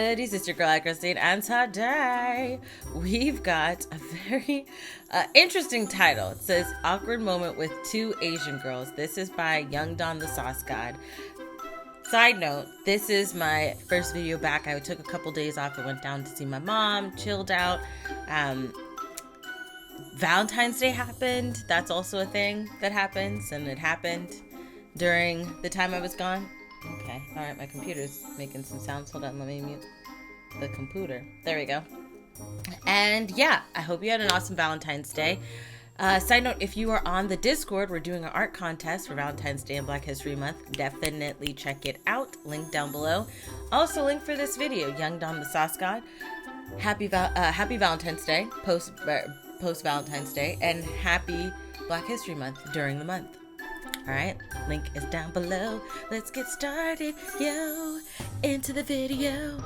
goodies? It's your girl AyChristene, and today we've got a very interesting title. It says Awkward Moment with Two Asian Girls. This is by Young Don the Sauce God. Side note, this is my first video back. I took a couple days off. I went down to see my mom, chilled out. Valentine's Day happened. That's also a thing that happens, and it happened during the time I was gone. Okay, all right, my computer's making some sounds. Hold on, let me mute the computer. There we go. And yeah, I hope you had an awesome Valentine's Day. Side note, if you are on the Discord, we're doing an art contest for Valentine's Day and Black History Month. Definitely check it out. Link down below. Also, link for this video, Young Don the Sauce God. Happy Valentine's Day, post Valentine's Day, and happy Black History Month during the month. All right, link is down below. Let's get started, yo, into the video.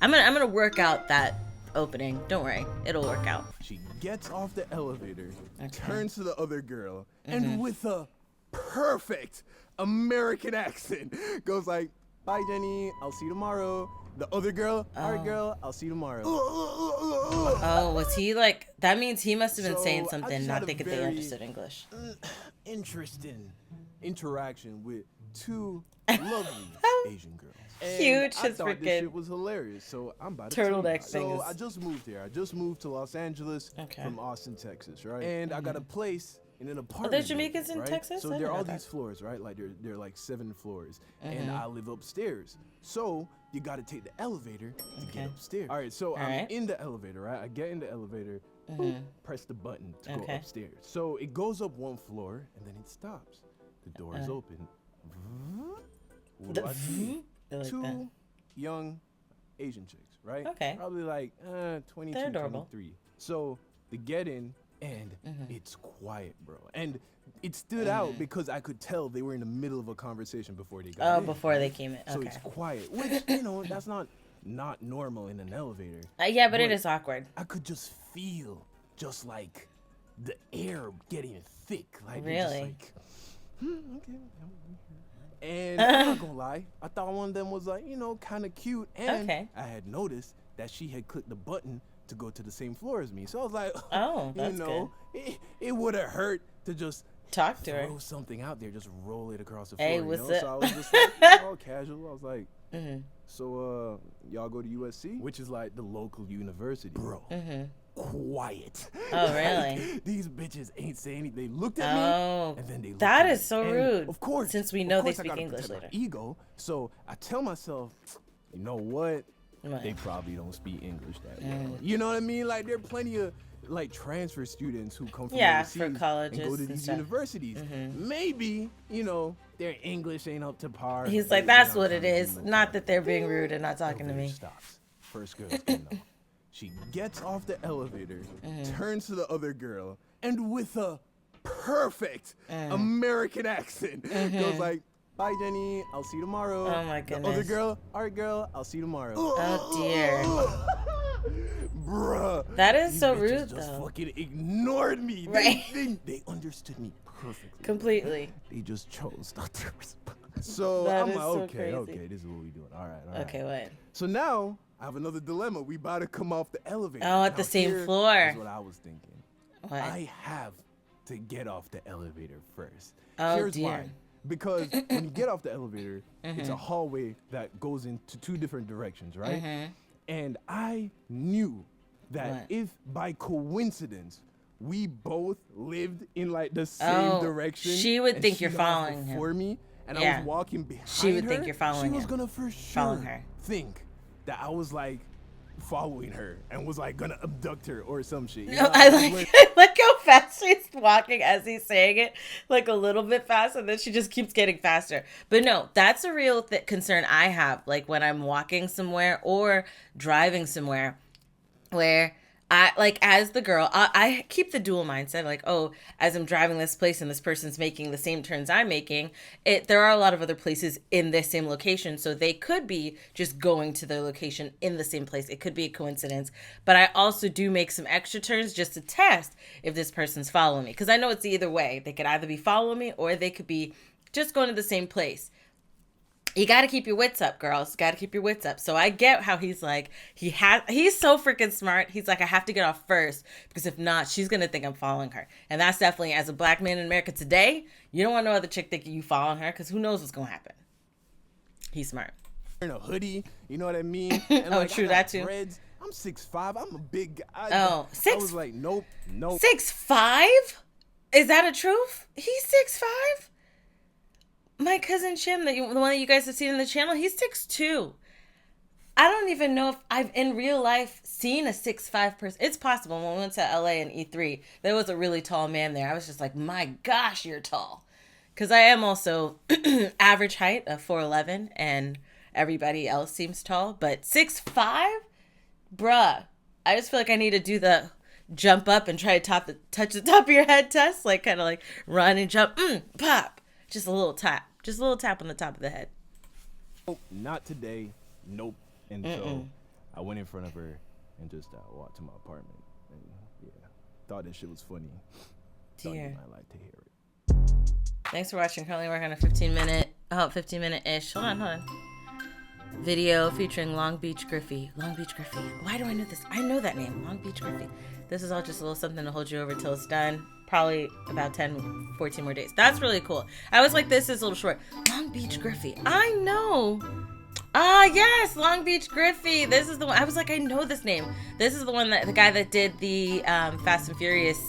I'm gonna work out that opening. Don't worry, it'll work out. She gets off the elevator, turns to the other girl, and with a perfect American accent, goes like, "Bye, Jenny. I'll see you tomorrow." The other girl, all right, girl, I'll see you tomorrow. Oh, was he like? That means he must have been saying something, not thinking they understood English. Interesting interaction with two lovely Asian girls. Huge. I thought this shit was hilarious, so I'm about to turtleneck thing. So I just moved here. I just moved to Los Angeles from Austin, Texas, right? And I got a place in an apartment. Are there Jamaicans in right? Texas? So there are all these floors, right? Like there are like 7 floors, and I live upstairs. So you got to take the elevator to get upstairs. All right, so I'm in the elevator, right? I get in the elevator, press the button to go upstairs. So it goes up 1 floor, and then it stops. The door is open. What do I see? Like 2 young Asian chicks, right? Okay. Probably like 22, 23. So they get in, and it's quiet, bro. And it stood out because I could tell they were in the middle of a conversation before they got in. Oh, before they came in. So it's quiet, which, you know, that's not normal in an elevator. Yeah, but it is awkward. I could just feel just like the air getting thick. Like, really? Just like, okay. And I'm not gonna lie, I thought one of them was like, you know, kind of cute. And I had noticed that she had clicked the button to go to the same floor as me. So I was like, oh, that's you know, it would have hurt to just talk to her, throw something out there, just roll it across the floor. Hey, what's up? So I was just like, all casual. I was like, so y'all go to USC, which is like the local university, bro. Quiet. Oh, really? Like, these bitches ain't saying anything. They looked at me, and then they looked that at is me. so And rude. of course, since we know they speak English later. My ego. So I tell myself, you know what? They probably don't speak English that well. You know what I mean? Like, there are plenty of like transfer students who come from overseas for colleges and go to these universities. Maybe, you know, their English ain't up to par. He's like, that's what it is. Not that they're being rude and not talking to me. Stops. First girl's getting off. She gets off the elevator, turns to the other girl, and with a perfect American accent, goes like, "Bye, Jenny. I'll see you tomorrow." Oh my goodness. The other girl, all right, girl. I'll see you tomorrow. Oh dear. Bruh. That is so rude, just though. Fucking ignored me. Right. They understood me perfectly. Completely. They just chose not to respond. So that I'm is like, so okay, crazy. this is what we doing. All right. Okay, what? So now I have another dilemma. We about to come off the elevator. Oh, at the same floor. That's what I was thinking. What? I have to get off the elevator first. Oh, Here's dear. why. Because when you get off the elevator, it's a hallway that goes into 2 different directions, right? And I knew that if by coincidence we both lived in like the same direction, she would think you're got following him. before me, and I was walking behind she would her, think you're following She was him. gonna for sure her. think that I was like following her and was like gonna abduct her or some shit. You No, know? I like how fast she's walking as he's saying it, like a little bit fast, and then she just keeps getting faster. But no, that's a real concern I have, like when I'm walking somewhere or driving somewhere, where I, like, as the girl, I keep the dual mindset, like, oh, as I'm driving this place and this person's making the same turns I'm making, there are a lot of other places in this same location, so they could be just going to their location in the same place. It could be a coincidence, but I also do make some extra turns just to test if this person's following me, because I know it's either way. They could either be following me or they could be just going to the same place. You got to keep your wits up, girls. Got to keep your wits up. So I get how he's like, he's so freaking smart. He's like, I have to get off first because if not, she's going to think I'm following her. And that's definitely, as a black man in America today, you don't want no other chick thinking you following her because who knows what's going to happen. He's smart. In a hoodie, you know what I mean? And oh, true, that too. Dreads. I'm 6'5". I'm a big guy. Oh, I was like, nope. 6'5"? Is that a truth? He's 6'5"? My cousin Jim, the one that you guys have seen in the channel, he's 6'2". I don't even know if I've in real life seen a 6'5" person. It's possible. When we went to LA and E3, there was a really tall man there. I was just like, my gosh, you're tall. Because I am also average height of 4'11", and everybody else seems tall. But 6'5"? Bruh. I just feel like I need to do the jump up and try to touch the top of your head test. Like, kind of like run and jump. Pop. Just a little tap. Just a little tap on the top of the head. Nope, not today. Nope. And so I went in front of her and just walked to my apartment. And yeah, thought that shit was funny. Thought you might like to hear it. Thanks for watching. Currently working on a 15-minute-ish. Hold on. Video featuring Long Beach Griffey. Long Beach Griffey. Why do I know this? I know that name. Long Beach Griffey. This is all just a little something to hold you over till it's done. Probably about 10, 14 more days. That's really cool. I was like, this is a little short. Long Beach Griffey. I know. Yes, Long Beach Griffey. This is the one. I was like, I know this name. This is the one the guy that did the Fast and Furious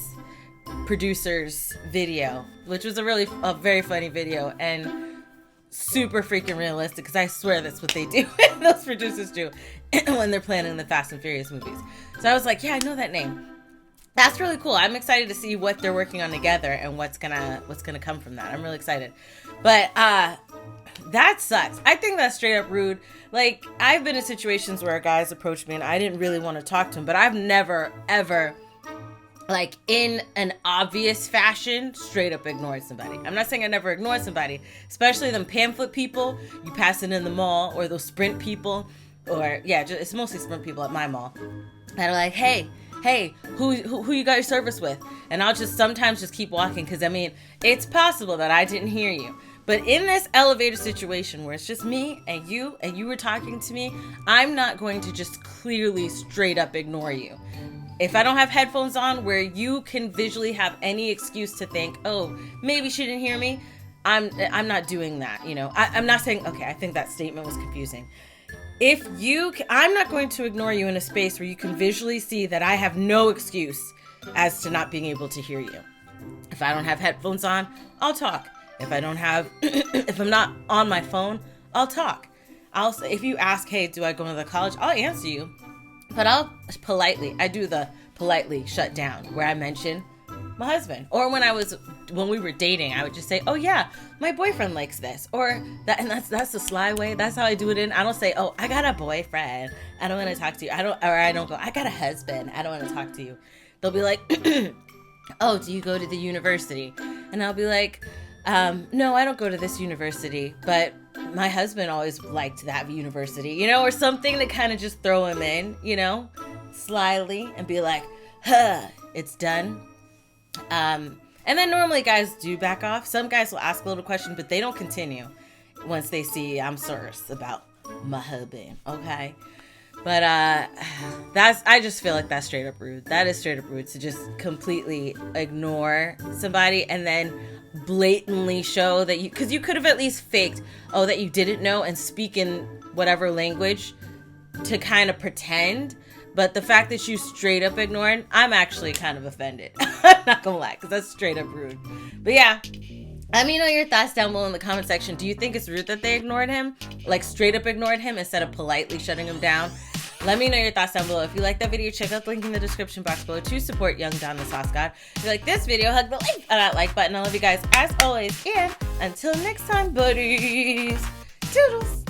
producers video, which was a very funny video and super freaking realistic, because I swear that's what they do. Those producers do when they're planning the Fast and Furious movies. So I was like, yeah, I know that name. That's really cool. I'm excited to see what they're working on together and what's gonna come from that. I'm really excited. But that sucks. I think that's straight up rude. Like, I've been in situations where guys approach me and I didn't really want to talk to him, but I've never ever, like, in an obvious fashion, straight up ignored somebody. I'm not saying I never ignored somebody, especially them pamphlet people you pass it in the mall, or those Sprint people, or it's mostly Sprint people at my mall that are like, hey, who you got your service with? And I'll just sometimes just keep walking, because I mean, it's possible that I didn't hear you. But in this elevator situation where it's just me and you were talking to me, I'm not going to just clearly straight up ignore you. If I don't have headphones on where you can visually have any excuse to think, oh, maybe she didn't hear me, I'm not doing that. You know, I'm not saying, okay, I think that statement was confusing. I'm not going to ignore you in a space where you can visually see that I have no excuse as to not being able to hear you. If I don't have headphones on, I'll talk. If I'm not on my phone, I'll talk. If you ask, hey, do I go to the college? I'll answer you, but I'll politely shut down where I mention my husband. Or when we were dating, I would just say, oh yeah, my boyfriend likes this, or that, and that's the sly way. That's how I do it. I don't say, oh, I got a boyfriend, I don't want to talk to you. I don't go, I got a husband, I don't want to talk to you. They'll be like, oh, do you go to the university? And I'll be like, no, I don't go to this university, but my husband always liked that university, you know, or something to kind of just throw him in, you know, slyly, and be like, it's done. And then normally guys do back off. Some guys will ask a little question, but they don't continue once they see I'm serious about my husband, okay? But I just feel like that's straight up rude. That is straight up rude, to just completely ignore somebody and then blatantly show that because you could have at least faked, that you didn't know, and speak in whatever language to kind of pretend. But the fact that you straight up ignored, I'm actually kind of offended. I'm not gonna lie, because that's straight up rude. But yeah, let me know your thoughts down below in the comment section. Do you think it's rude that they ignored him? Like, straight up ignored him instead of politely shutting him down? Let me know your thoughts down below. If you like that video, check out the link in the description box below to support Young Don the Sauce God. If you like this video, hug the link on that like button. I love you guys as always. And until next time, buddies. Toodles.